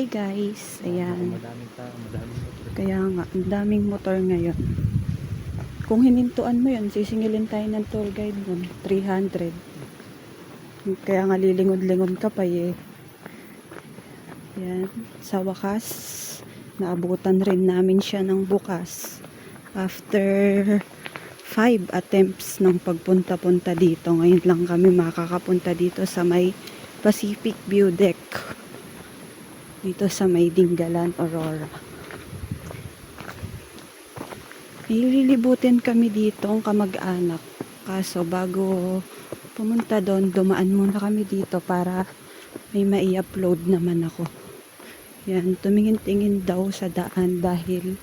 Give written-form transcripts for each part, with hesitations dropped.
Hi guys, ayan. Madaming tao, madaming motor. Kaya nga, ang daming motor ngayon. Kung hinintuan mo yun, sisingilin tayo ng tour guide mo, 300. Kaya nga lilingon-lingon ka pa eh. Yan, sa wakas, naabutan rin namin siya ng bukas. After 5 attempts ng pagpunta-punta dito, ngayon lang kami makakapunta dito sa may Pacific View Deck. Dito sa may Dingalan, Aurora. Nililibutin kami dito ang kamag-anak. Kaso bago pumunta doon, dumaan muna kami dito para may mai-upload naman ako. Yan, tumingin-tingin daw sa daan dahil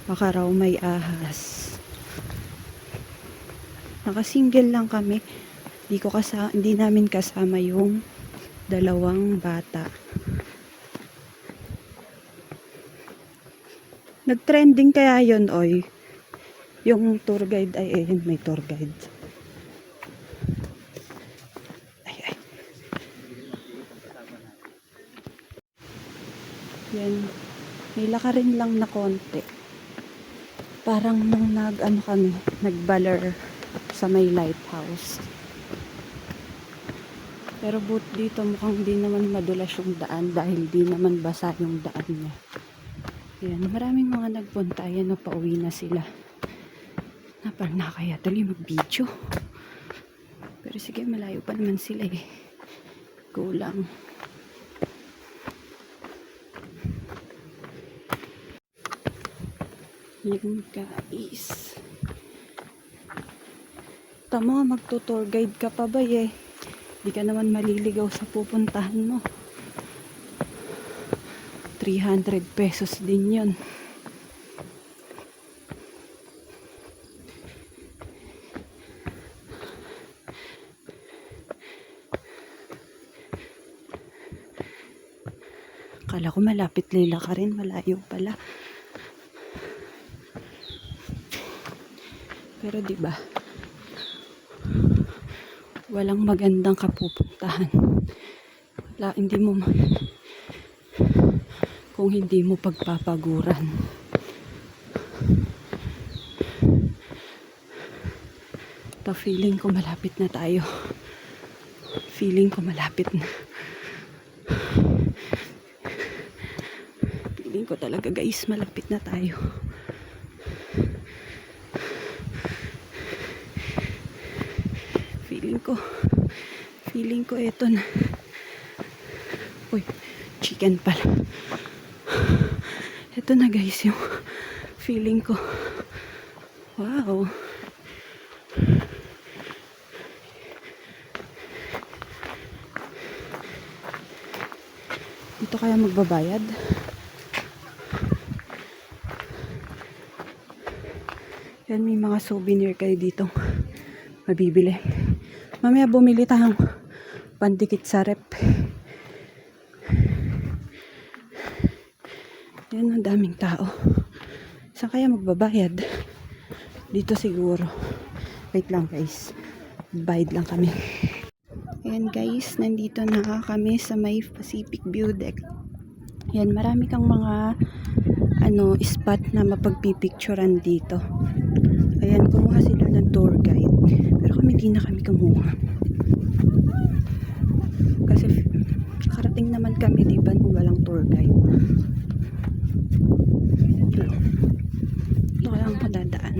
baka raw may ahas. Nakasingle lang kami. Hindi namin kasama yung dalawang bata. Nag-trending kaya yun, oy. Yung tour guide, ay, may tour guide. Ay. Yan. May lakarin lang na konti. Parang nung nagbaler sa may lighthouse. Pero dito mukhang di naman madulas yung daan dahil di naman basa yung daan niya. Yan, maraming mga nagpunta. Ayan, pauwi na sila. Parang nakakaya tuloy mag-video. Pero sige, malayo pa naman sila eh. Go lang. Yan guys. Tama, magtutour guide ka pa ba eh. Di ka naman maliligaw sa pupuntahan mo. 300 pesos din yun. Akala ko malapit Lila ka rin, malayo pala. Pero di ba? Walang magandang kapupuntahan. Kung hindi mo pagpapaguran. Feeling ko malapit na tayo. Feeling ko malapit na. Feeling ko talaga guys, malapit na tayo. Feeling ko eto na. Uy, chicken pala. Eto na guys yung feeling ko. Wow. Dito kaya magbabayad? Yan, may mga souvenir kayo dito mabibili. Mamaya bumili tayong pandikit sa rep. Yan, ang daming tao. Saan kaya magbabayad? Dito siguro. Wait lang guys. Bayad lang kami. Ayan guys, nandito na kami sa may Pacific View Deck. Yan, marami kang mga spot na mapagpipicturan dito. Ayan, kumuha sila ng tour guide. Pero hindi na kami kumuha. Kasi karating naman kami, di ba, kung walang tour guide. Ito kaya ang padadaan.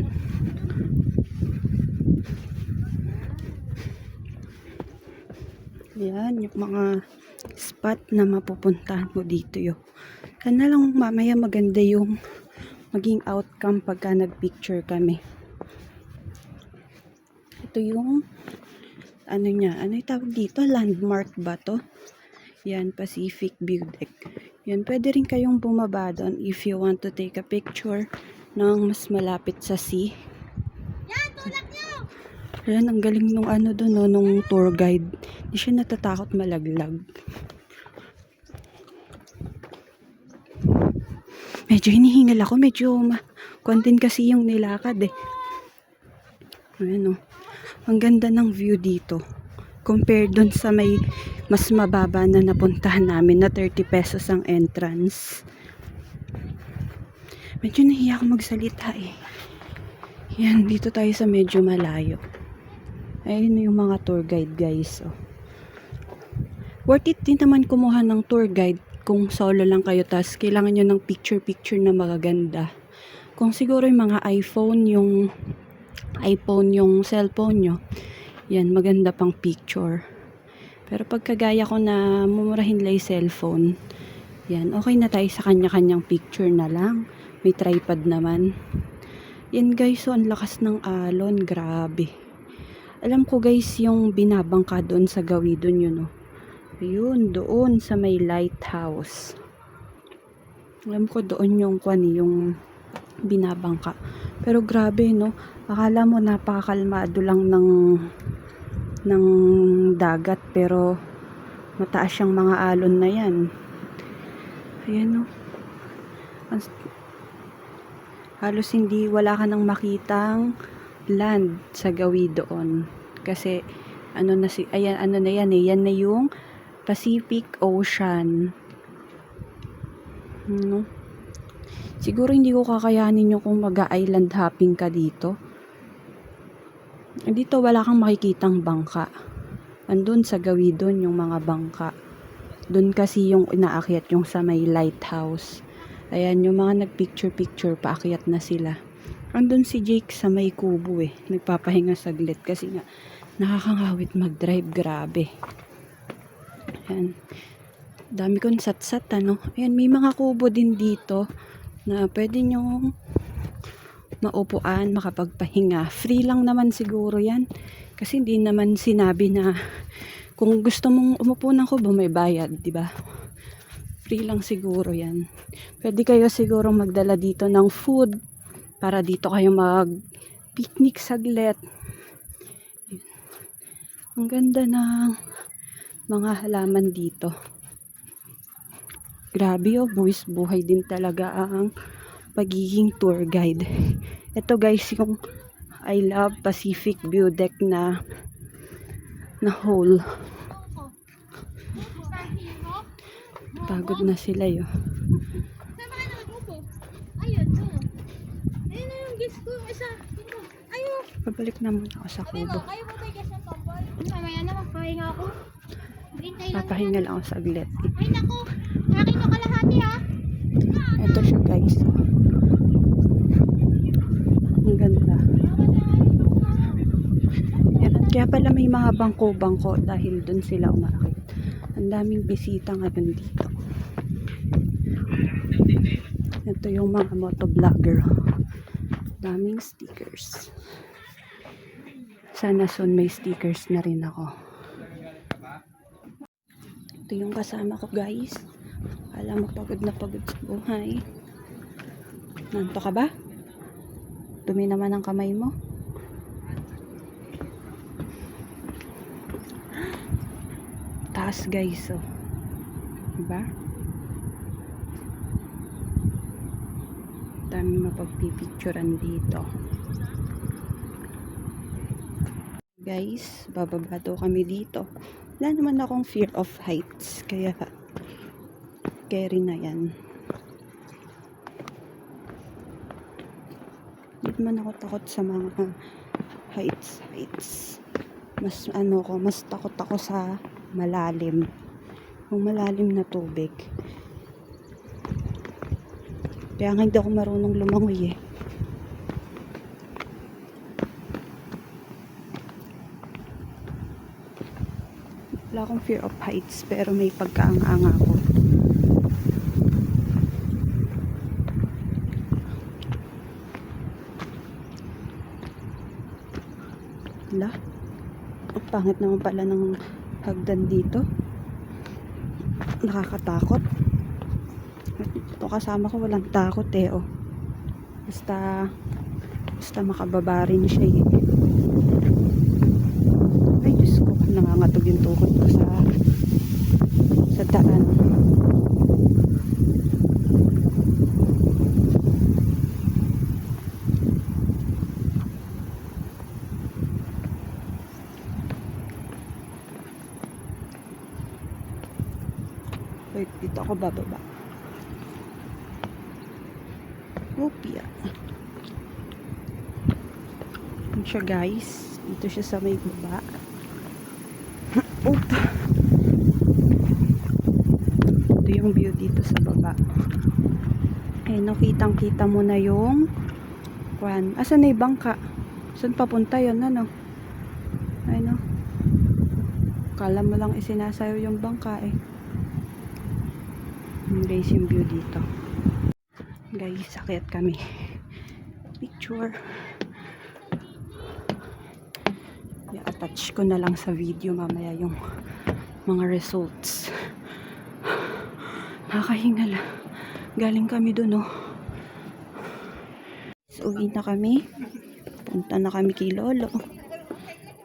Yan, yung mga spot na mapupuntahan mo dito yun. Sana lang mamaya maganda yung maging outcome pagka nagpicture kami. Ito yung ano yung tawag dito? Landmark ba to? Yan, Pacific View Deck. Yan, pwede rin kayong bumaba doon if you want to take a picture ng mas malapit sa sea. Yan, tulak nyo! Yan, ang galing nung doon, nung tour guide. Hindi siya natatakot malaglag. Medyo hinihingal ako. Medyo kontin kasi yung nilakad eh. Ayan o. Ang ganda ng view dito. Compare dun sa may mas mababa na napuntahan namin na 30 pesos ang entrance. Medyo nahiya ako magsalita eh. Yan, dito tayo sa medyo malayo. Ayun yung mga tour guide guys. Oh. Worth it din naman kumuha ng tour guide kung solo lang kayo tas kailangan nyo ng picture-picture na magaganda. Kung siguro yung mga iPhone yung cellphone nyo, yan, maganda pang picture. Pero pagkagaya ko na mumurahin lang yung cellphone, yan, okay na tayo sa kanya-kanyang picture na lang. May tripod naman. Yan guys, so ang lakas ng alon, grabe. Alam ko guys, yung binabangka doon sa Gawidon yun, no? Ayun, doon sa may lighthouse. Alam ko doon yung binabangka. Pero grabe, no? Akala mo napakakalmado lang ng dagat, pero mataas yung mga alon na yan. Ayan, no? Halos wala ka nang makitang land sa Gawidon. Kasi, yan eh, yan na yung Pacific Ocean. No? Siguro hindi ko kakayanin yung kung mag-island hopping ka dito. Dito wala kang makikitang bangka. Andun sa Gawidon yung mga bangka. Doon kasi yung inaakyat yung sa may lighthouse. Ayan, yung mga nagpicture-picture, paakyat na sila. Andun si Jake sa may kubo eh. Nagpapahinga saglit kasi nga nakakangawit mag-drive, grabe. Ayan. Dami kong sat-sat, ano. Ayan, may mga kubo din dito na pwede nyo maupuan, makapagpahinga. Free lang naman siguro yan. Kasi hindi naman sinabi na kung gusto mong umupo ng kubo, may bayad, di ba? Free lang siguro yan. Pwede kayo siguro magdala dito ng food para dito kayo mag-picnic saglit. Ang ganda ng mga halaman dito. Grabe oh, buwis buhay din talaga ang pagiging tour guide. Ito guys, yung I Love Pacific View Deck na hole. Pagod na sila yun. Saan ba kayo nakagupo? Ayun, no. Ayun na yung guess ko, yung isa. Ayun. Pabalik na muna ako sa Sabi kubo. mo, kayo mo tayo guess ng tambol. Mamaya na, magpahinga ako. Hintay lang. Papahinga lang ako saglit. Ay, naku. Akin yung kalahati, ha. Ito siya guys. Ang ganda. Yan. At kaya pala may mga bangko-bangko dahil dun sila umakit. Ang daming bisita ngayon dito. Ito yung mga motovlogger. Daming stickers. Sana soon may stickers na rin ako. Ito yung kasama ko guys. Alam mo, pagod na pagod sa buhay. Nanto ka ba? Dumi naman ang kamay mo. Taas guys, oh. Diba? Daming mapagpipicturan dito. Guys, bababa daw kami dito. Wala naman akong fear of heights. Kaya, carry na yan. Hindi naman ako takot sa mga heights. Mas takot ako sa malalim. Yung malalim na tubig. Kaya nga hindi ako marunong lumangoy eh. Wala akong fear of heights pero may pagkaanga ako. Wala. Ang pangit naman pala ng hagdan dito. Nakakatakot. Ito kasama ko walang takot eh oh. Basta makababa rin siya eh. Ay Diyos ko, nangangatog yung tuhod ko sa daan. Wait, dito ako bababa. Opia. Yan siya guys. Dito siya sa may baba. Oop. Ito yung view dito sa baba. Ayun, nakitang kita mo na yung kwan. Asan na yung bangka? Saan papunta yun? Ano? Ayun o. Kala mo lang isinasayo yung bangka eh. Yung guys yung view dito. Guys, akyat kami. Picture. I-attach ko na lang sa video mamaya yung mga results. Nakakahinga lang. Galing kami dun, oh. So, uwi na kami. Punta na kami kay Lolo.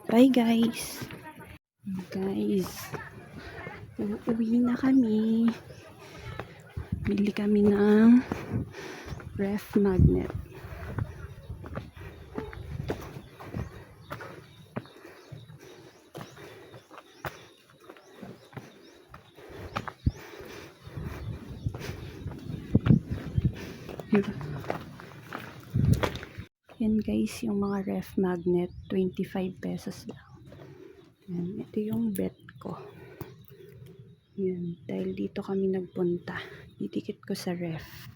Bye, guys. Guys, uuwi na kami. Bili kami ng ref magnet. Yan guys, yung mga ref magnet, 25 pesos lang. Yan, ito yung bet ko. Yan, dahil dito kami nagpunta. Didikit ko sa ref.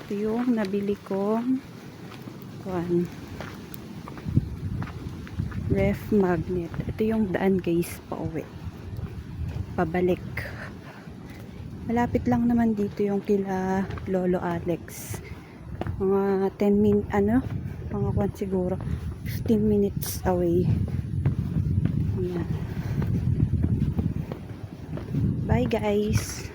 Ito yung nabili kong ref magnet. Ito yung daan guys, pauwi. Pabalik. Malapit lang naman dito yung kila Lolo Alex. Mga 10 minutes, mga kwan siguro. 15 minutes away. Ayan. Bye guys.